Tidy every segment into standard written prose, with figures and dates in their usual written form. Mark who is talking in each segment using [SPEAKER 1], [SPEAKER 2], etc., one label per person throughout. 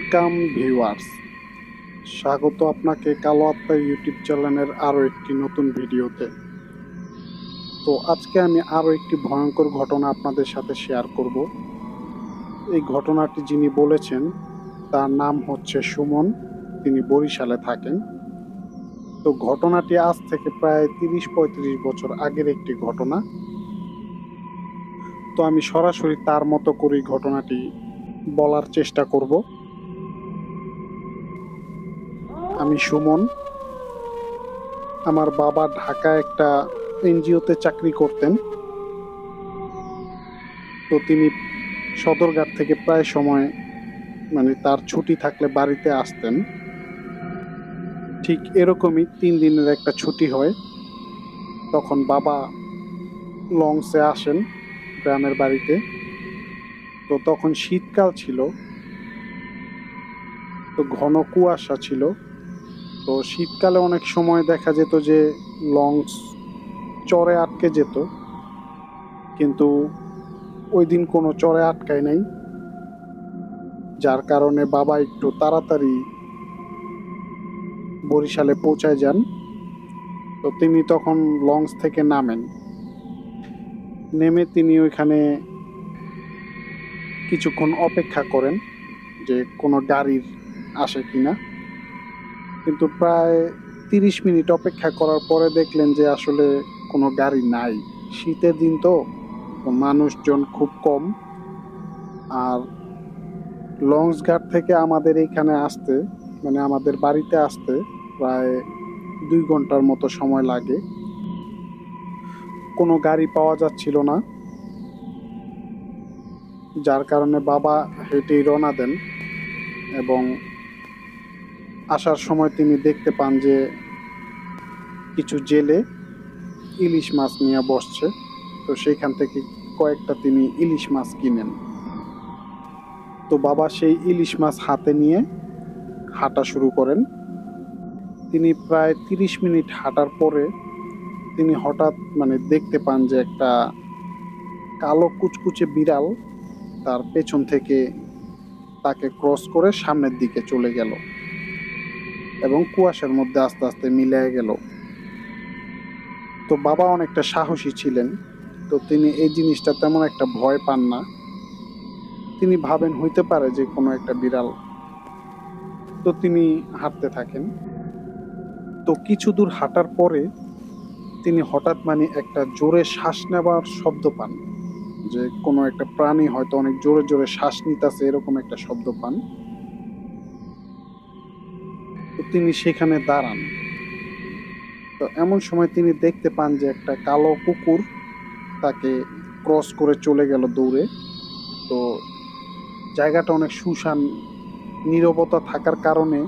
[SPEAKER 1] Welcome viewers, স্বাগত আপনাকে কালো আত্মা ইউটিউব চ্যানেলের আরও একটি নতুন ভিডিওতে। তো আজকে আমি আরও একটি ভয়ঙ্কর ঘটনা আপনাদের সাথে শেয়ার করব। এই ঘটনাটি যিনি বলেছেন তার নাম হচ্ছে সুমন, তিনি বরিশালে থাকেন। তো ঘটনাটি আজ থেকে প্রায় ৩০-৩৫ বছর আগের একটি ঘটনা। তো আমি সরাসরি তার মতো করেই ঘটনাটি বলার চেষ্টা করব। আমি সুমন, আমার বাবা ঢাকায় একটা এনজিওতে চাকরি করতেন। তো তিনি সদরঘাট থেকে প্রায় সময় তার ছুটি থাকলে বাড়িতে আসতেন। ঠিক এরকমই 3 দিনের একটা ছুটি হয়, তখন বাবা লঞ্চে আসেন গ্রামের বাড়িতে। তো তখন শীতকাল ছিল, তো ঘন কুয়াশা ছিল। তো শীতকালে অনেক সময় দেখা যেত যে লঞ্চ চরে আটকে যেত, কিন্তু ওই দিন কোনো চরে আটকায় নাই, যার কারণে বাবা একটু তাড়াতাড়ি বরিশালে পৌঁছায় যান। তো তিনি তখন লঞ্চ থেকে নামেন, নেমে তিনি ওইখানে কিছুক্ষণ অপেক্ষা করেন যে কোনো গাড়ির আসে কিনা। কিন্তু প্রায় 30 মিনিট অপেক্ষা করার পরে দেখলেন যে আসলে কোনো গাড়ি নাই। শীতের দিন তো মানুষজন খুব কম। আর লঞ্চ ঘাট থেকে আমাদের এইখানে আসতে, আমাদের বাড়িতে আসতে প্রায় 2 ঘন্টার মতো সময় লাগে। কোনো গাড়ি পাওয়া যাচ্ছিল না, যার কারণে বাবা হেঁটেই রওনা দেন। এবং আসার সময় তিনি দেখতে পান যে কিছু জেলে ইলিশ মাছ নিয়ে বসছে। তো সেইখান থেকে কয়েকটা তিনি ইলিশ মাছ কিনেন। তো বাবা সেই ইলিশ মাছ হাতে নিয়ে হাঁটা শুরু করেন। তিনি প্রায় 30 মিনিট হাঁটার পরে তিনি হঠাৎ দেখতে পান যে একটা কালো কুচকুচে বিড়াল তার পেছন থেকে তাকে ক্রস করে সামনের দিকে চলে গেল এবং কুয়াশার মধ্যে আস্তে আস্তে মিলিয়ে গেল। তো বাবা অনেকটা সাহসী ছিলেন, তো তিনি এই জিনিসটা তেমন একটা ভয় পান না। তিনি ভাবেন হইতে পারে যে কোনো একটা বিড়াল। তো তিনি হাঁটতে থাকেন। তো কিছু দূর হাঁটার পরে তিনি হঠাৎ একটা জোরে শ্বাস নেওয়ার শব্দ পান, যে কোনো একটা প্রাণী হয়তো অনেক জোরে জোরে শ্বাস নিতেছে, এরকম একটা শব্দ পান। তো তিনি সেখানে দাঁড়ান। তো এমন সময় তিনি দেখতে পান যে একটা কালো কুকুর তাকে ক্রস করে চলে গেল দৌড়ে। তো জায়গাটা অনেক শুনশান, নীরবতা থাকার কারণে,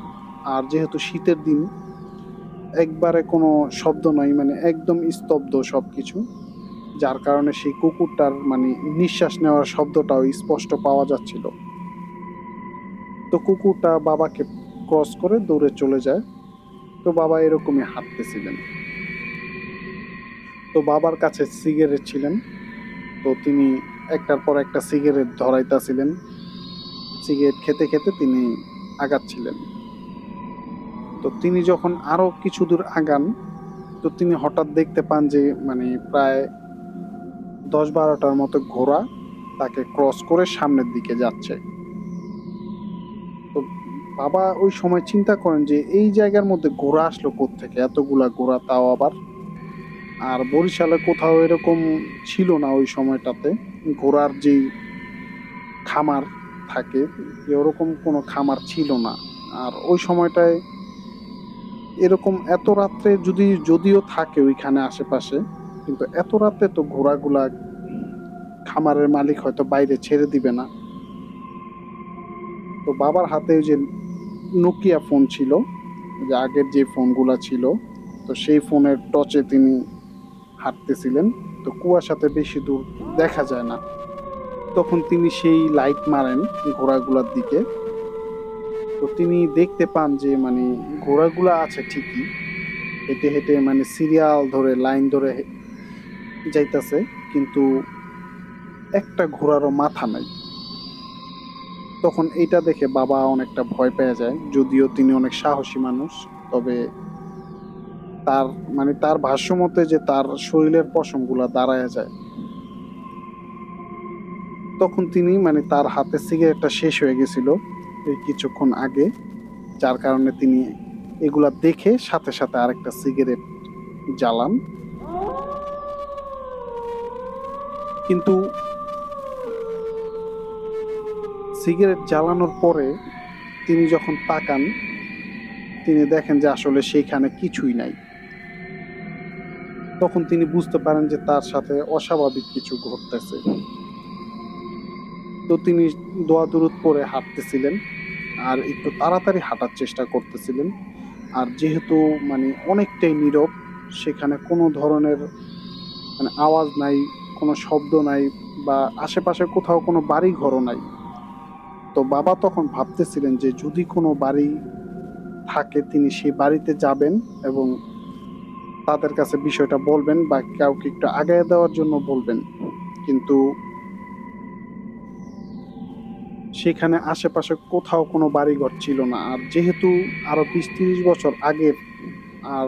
[SPEAKER 1] আর যেহেতু শীতের দিন একবারে কোনো শব্দ নাই, একদম স্তব্ধ সবকিছু, যার কারণে সেই কুকুরটার নিঃশ্বাস নেওয়ার শব্দটাও স্পষ্ট পাওয়া যাচ্ছিল। তো কুকুরটা বাবাকে ক্রস করে দৌড়ে চলে যায়। তো বাবা এরকমই হাঁটতেছিলেন। তো বাবার কাছে সিগারেট ছিলেন, তো তিনি একটার পর একটা সিগারেট ধরাইতেছিলেন। সিগারেট খেতে খেতে তিনি আগাচ্ছিলেন। তো তিনি যখন আরো কিছু দূর আগান, তো তিনি হঠাৎ দেখতে পান যে প্রায় 10-12টার মতো ঘোড়া তাকে ক্রস করে সামনের দিকে যাচ্ছে। তো বাবা ওই সময় চিন্তা করেন যে এই জায়গার মধ্যে ঘোড়া আসলো কোত্থেকে, এতগুলা ঘোড়া, তাও আবার। আর বরিশালে কোথাও এরকম ছিল না ওই সময়টাতে, ঘোড়ার যেই খামার থাকে এরকম কোনো খামার ছিল না। আর ওই সময়টায় এরকম এত রাত্রে যদিও থাকে ওইখানে আশেপাশে, কিন্তু এত রাতে তো ঘোড়াগুলা খামারের মালিক হয়তো বাইরে ছেড়ে দিবে না। তো বাবার হাতে ওই যে নোকিয়া ফোন ছিল, যে আগের যে ফোনগুলা ছিল, তো সেই ফোনের টর্চে তিনি হাঁটতেছিলেন। তো কুয়াশাতে বেশি দূর দেখা যায় না, তখন তিনি সেই লাইট মারেন ঘোড়াগুলার দিকে। তো তিনি দেখতে পান যে ঘোড়াগুলা আছে ঠিকই, হেঁটে হেঁটে সিরিয়াল ধরে লাইন ধরে যাইতাছে, কিন্তু একটা ঘোড়ারও মাথা নাই। তখন এইটা দেখে বাবা অনেকটা ভয় পেয়ে যায়, যদিও তিনি অনেক সাহসী মানুষ। তবে তার তার ভাষ্য মতে যে তার শরীরের পশমগুলা দাঁড়ায় যায়। তখন তিনি তার হাতে সিগারেটটা শেষ হয়ে গেছিল এই কিছুক্ষণ আগে, যার কারণে তিনি এগুলা দেখে সাথে সাথে আরেকটা সিগারেট জ্বালান। কিন্তু সিগারেট জ্বালানোর পরে তিনি যখন তাকান, তিনি দেখেন যে আসলে সেইখানে কিছুই নাই। তখন তিনি বুঝতে পারেন যে তার সাথে অস্বাভাবিক কিছু ঘটতেছে। তো তিনি দোয়া দুরুদ পরে হাঁটতেছিলেন, আর একটু তাড়াতাড়ি হাঁটার চেষ্টা করতেছিলেন। আর যেহেতু অনেকটাই নীরব, সেখানে কোনো ধরনের আওয়াজ নাই, কোনো শব্দ নাই, বা আশেপাশে কোথাও কোনো বাড়ি ঘরও নাই। তো বাবা তখন ভাবতেছিলেন যে যদি কোনো বাড়ি থাকে তিনি সেই বাড়িতে যাবেন এবং তাদের কাছে বিষয়টা বলবেন বা কাউকে একটু আগায় দেওয়ার জন্য বলবেন। কিন্তু সেখানে আশেপাশে কোথাও কোনো বাড়িঘর ছিল না। আর যেহেতু আরো 20-30 বছর আগের, আর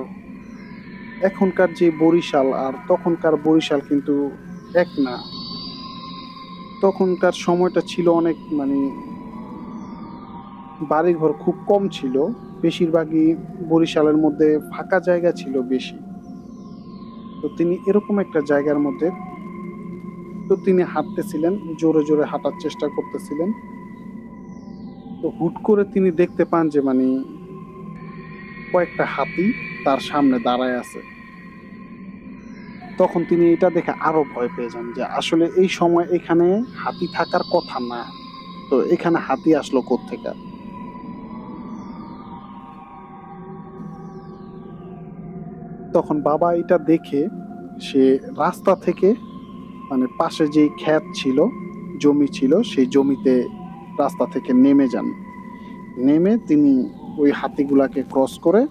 [SPEAKER 1] এখনকার যে বরিশাল আর তখনকার বরিশাল কিন্তু এক না। তখনকার সময়টা ছিল অনেক বাড়িঘর খুব কম ছিল, বেশিরভাগই বরিশালের মধ্যে ফাঁকা জায়গা ছিল বেশি। তো তিনি এরকম একটা জায়গার মধ্যে, তো তিনি হাঁটতেছিলেন, জোরে জোরে হাঁটার চেষ্টা করতেছিলেন। তো হুট করে তিনি দেখতে পান যে কয়েকটা হাতি তার সামনে দাঁড়ায় আছে। তখন তিনি এটা দেখে আরো ভয় পেয়ে যান যে আসলে এই সময় এখানে হাতি থাকার কথা না, তো এখানে হাতি আসলো কোত্থেকে। তখন বাবা এটা দেখে সে রাস্তা থেকে পাশে যেই ক্ষেত ছিল, জমি ছিল, সেই জমিতে রাস্তা থেকে নেমে যান। নেমে তিনি ওই হাতিগুলাকে ক্রস করে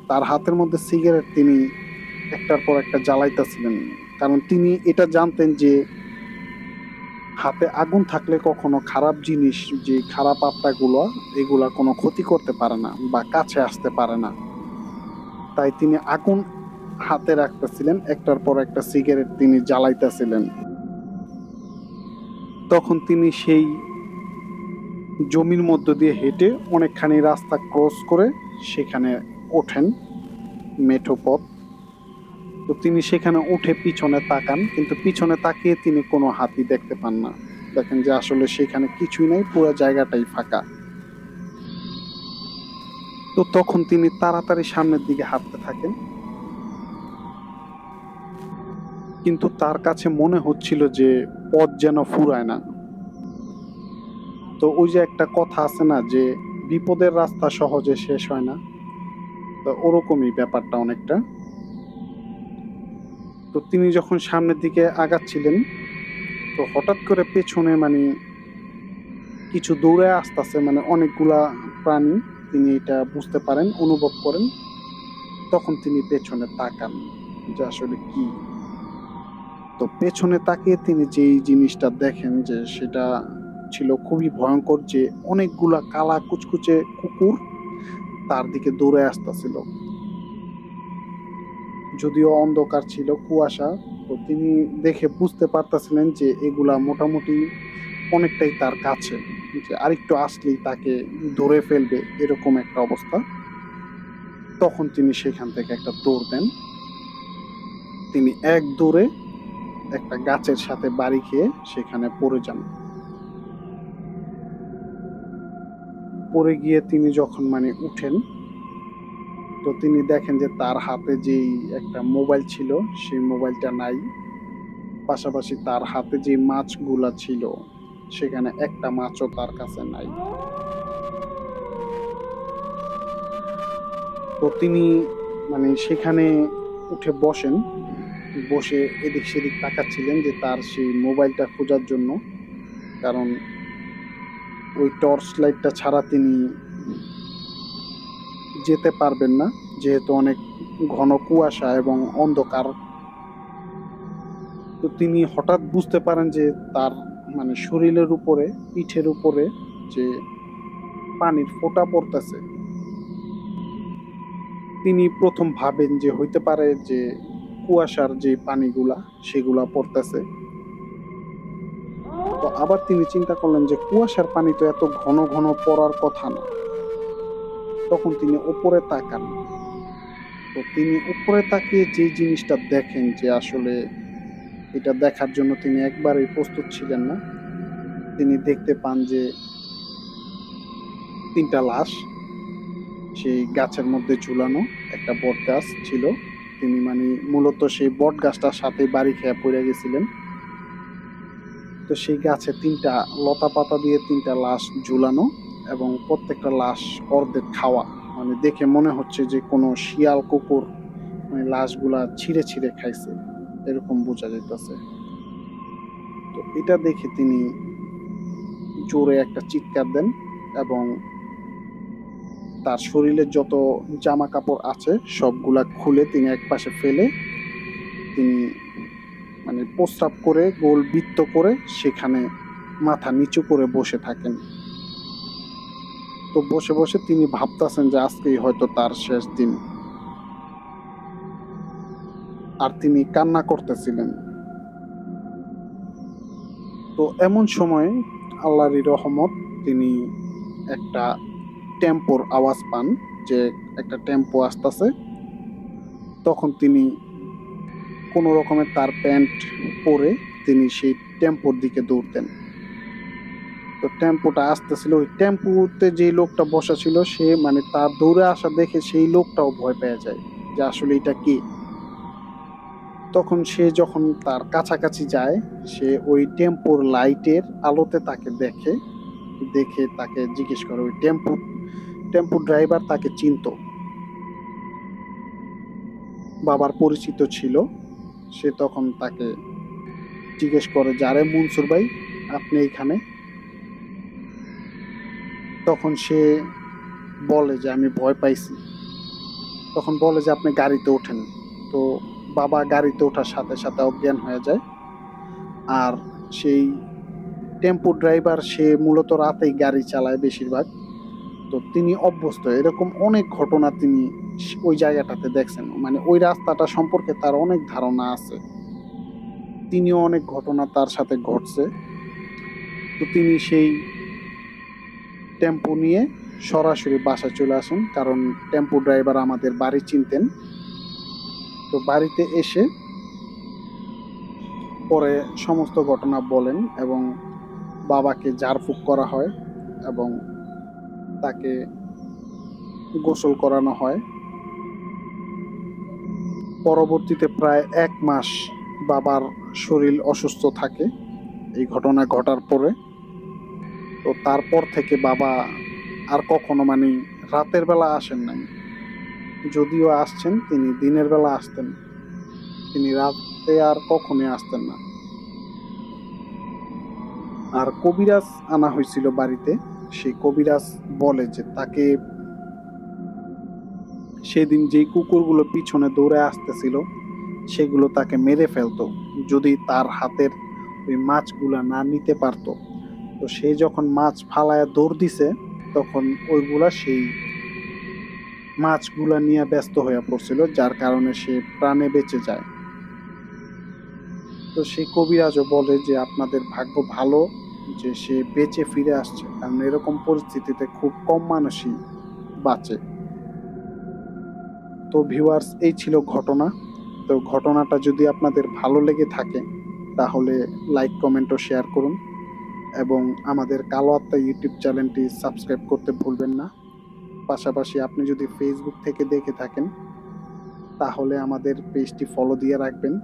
[SPEAKER 1] তার হাতের মধ্যে সিগারেট তিনি একটার পর একটা জ্বালাইতেছিলেন। কারণ তিনি এটা জানতেন যে হাতে আগুন থাকলে কখনো খারাপ জিনিস, যে খারাপ আত্মাগুলো, এগুলা কোনো ক্ষতি করতে পারে না বা কাছে আসতে পারে না। তাই তিনি আগুন হাতে রাখতেছিলেন, একটার পর একটা সিগারেট তিনি জ্বালাইতেছিলেন। তখন তিনি সেই জমির মধ্য দিয়ে হেঁটে অনেকখানি রাস্তা ক্রস করে সেখানে ওঠেন, মেঠো পথ। তো তিনি সেখানে উঠে পিছনে তাকান, কিন্তু পিছনে তাকিয়ে তিনি কোনো হাতি দেখতে পান না। দেখেন যে আসলে সেখানে কিছুই নাই, পুরো জায়গাটাই ফাঁকা। তো তখন তিনি তাড়াতাড়ি সামনের দিকে হাঁটতে থাকেন, কিন্তু তার কাছে মনে হচ্ছিল যে পথ যেন ফুরায় না। তো ওই যে একটা কথা আছে না যে বিপদের রাস্তা সহজে শেষ হয় না, তো ওরকমই ব্যাপারটা অনেকটা। তো তিনি যখন সামনের দিকে আগাচ্ছিলেন, তো হঠাৎ করে পেছনে কিছু দৌড়ে আসতেছে, অনেকগুলা প্রাণী। তিনি এটা বুঝতে পারেন, অনুভব করেন। তখন তিনি পেছনে তাকান যে আসলে কি। তো পেছনে তাকিয়ে তিনি যেই জিনিসটা দেখেন যে সেটা ছিল খুবই ভয়ঙ্কর, যে অনেকগুলা কালা কুচকুচে কুকুর তার দিকে দৌড়ে আসতেছিল। যদিও অন্ধকার ছিল, কুয়াশা, তো তিনি দেখে বুঝতে পারতেছিলেন যে এগুলা মোটামুটি অনেকটাই তার কাছে, যে আরেকটু আসলেই তাকে ধরে ফেলবে, এরকম একটা অবস্থা। তখন তিনি সেখান থেকে একটা দৌড় দেন। তিনি এক দৌড়ে একটা গাছের সাথে বাড়ি খেয়ে সেখানে পড়ে যান। পড়ে গিয়ে তিনি যখন উঠেন, তো তিনি দেখেন যে তার হাতে যেই একটা মোবাইল ছিল সেই মোবাইলটা নাই। পাশাপাশি তার হাতে যে মাছগুলা ছিল সেখানে একটা মাছও তার কাছে নাই। তো তিনি সেখানে উঠে বসেন, বসে এদিক সেদিক তাকাচ্ছিলেন যে তার সেই মোবাইলটা খোঁজার জন্য। কারণ ওই টর্চ লাইটটা ছাড়া তিনি যেতে পারবেন না, যেহেতু অনেক ঘন কুয়াশা এবং অন্ধকার। তো তিনি হঠাৎ বুঝতে পারেন যে তার শরীরের উপরে, পিঠের উপরে যে পানির ফোঁটা পড়তেছে। তিনি প্রথম ভাবেন যে হইতে পারে যে কুয়াশার যে পানিগুলা সেগুলা পড়তেছে। তো আবার তিনি চিন্তা করলেন যে কুয়াশার পানি তো এত ঘন ঘন পড়ার কথা না। তখন তিনি উপরে তাকান। তো তিনি উপরে তাকিয়ে যে জিনিসটা দেখেন, যে আসলে এটা দেখার জন্য তিনি একবারেই প্রস্তুত ছিলেন না। তিনি দেখতে পান যে 3টা লাশ সেই গাছের মধ্যে ঝুলানো। একটা বট গাছ ছিল, তিনি মূলত সেই বট গাছটার সাথে বাড়ি খেয়ে পড়ে গেছিলেন। তো সেই গাছে 3টা লতা পাতা দিয়ে 3টা লাশ ঝুলানো, এবং প্রত্যেকটা লাশ অর্ধেক খাওয়া। দেখে মনে হচ্ছে যে কোনো শিয়াল কুকুর লাশগুলা ছিঁড়ে ছিঁড়ে খাইছে, এরকম বোঝা যাইতেছে। তো এটা দেখে তিনি জোরে একটা চিৎকার দেন, এবং তার শরীরে যত জামা কাপড় আছে সবগুলা খুলে তিনি একপাশে ফেলে তিনি প্রস্রাব করে গোল বৃত্ত করে সেখানে মাথা নিচু করে বসে থাকেন। তো বসে বসে তিনি ভাবতেছেন যে আজকেই হয়তো তার শেষ দিন। আর তিনি কান্না করতেছিলেন। তো এমন সময় আল্লাহরই রহমত, তিনি একটা টেম্পোর আওয়াজ পান, যে একটা টেম্পো আসতেছে। তখন তিনি কোনো রকমের তার প্যান্ট পরে তিনি সেই টেম্পোর দিকে দৌড়তেন। তো টেম্পোটা আসতেছিল, ওই টেম্পোতে যে লোকটা বসা ছিল সে তার দৌড়ে আসা দেখে সেই লোকটাও ভয় পেয়ে যায় যে আসলে এটা কি। তখন সে যখন তার কাছাকাছি যায়, সে ওই টেম্পোর লাইটের আলোতে তাকে দেখে, দেখে তাকে জিজ্ঞেস করে। ওই টেম্পো ড্রাইভার তাকে চিনতো, বাবার পরিচিত ছিল। সে তখন তাকে জিজ্ঞেস করে যে আরে মনসুর ভাই, আপনি এখানে? তখন সে বলে যে আমি ভয় পাইছি। তখন বলে যে আপনি গাড়িতে ওঠেন। তো বাবা গাড়িতে ওঠার সাথে সাথে অজ্ঞান হয়ে যায়। আর সেই টেম্পো ড্রাইভার সে মূলত রাতেই গাড়ি চালায় বেশিরভাগ। তো তিনি অভ্যস্ত, এরকম অনেক ঘটনা তিনি ওই জায়গাটাতে দেখছেন। ওই রাস্তাটা সম্পর্কে তার অনেক ধারণা আছে, তিনিও অনেক ঘটনা তার সাথে ঘটছে। তো তিনি সেই টেম্পো নিয়ে সরাসরি বাসায় চলে আসেন, কারণ টেম্পো ড্রাইভার আমাদের বাড়ি চিনতেন। তো বাড়িতে এসে পরে সমস্ত ঘটনা বলেন, এবং বাবাকে ঝাড়ফুঁক করা হয় এবং তাকে গোসল করানো হয়। পরবর্তীতে প্রায় 1 মাস বাবার শরীর অসুস্থ থাকে এই ঘটনা ঘটার পরে। তো তারপর থেকে বাবা আর কখনো রাতের বেলা আসেন নাই। যদিও আসছেন, তিনি দিনের বেলা আসতেন, তিনি রাতে আর কখনোই আসতেন না। আর কবিরাজ আনা হয়েছিল বাড়িতে। সেই কবিরাজ বলে যে তাকে সেদিন যেই কুকুরগুলো পিছনে দৌড়ে আসতেছিল সেগুলো তাকে মেরে ফেলতো যদি তার হাতের ওই মাছগুলা না নিতে পারতো। তো সে যখন মাছ ফালায় দৌড় দিছে, তখন ওইগুলা সেই মাছগুলা নিয়ে ব্যস্ত হয়ে পড়ছিল, যার কারণে সে প্রাণে বেঁচে যায়। তো সেই কবিরাজও বলে যে আপনাদের ভাগ্য ভালো যে সে বেঁচে ফিরে আসছে, কারণ এরকম পরিস্থিতিতে খুব কম মানুষই বাঁচে। তো ভিউয়ার্স, এই ছিল ঘটনা। তো ঘটনাটা যদি আপনাদের ভালো লেগে থাকে তাহলে লাইক, কমেন্ট ও শেয়ার করুন, এবং আমাদের কালো আত্মা ইউটিউব চ্যানেলটি সাবস্ক্রাইব করতে ভুলবেন না। পাশাপাশি আপনি যদি ফেসবুক থেকে দেখে থাকেন তাহলে আমাদের পেজটি ফলো দিয়ে রাখবেন।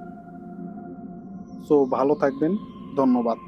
[SPEAKER 1] সো ভালো থাকবেন, ধন্যবাদ।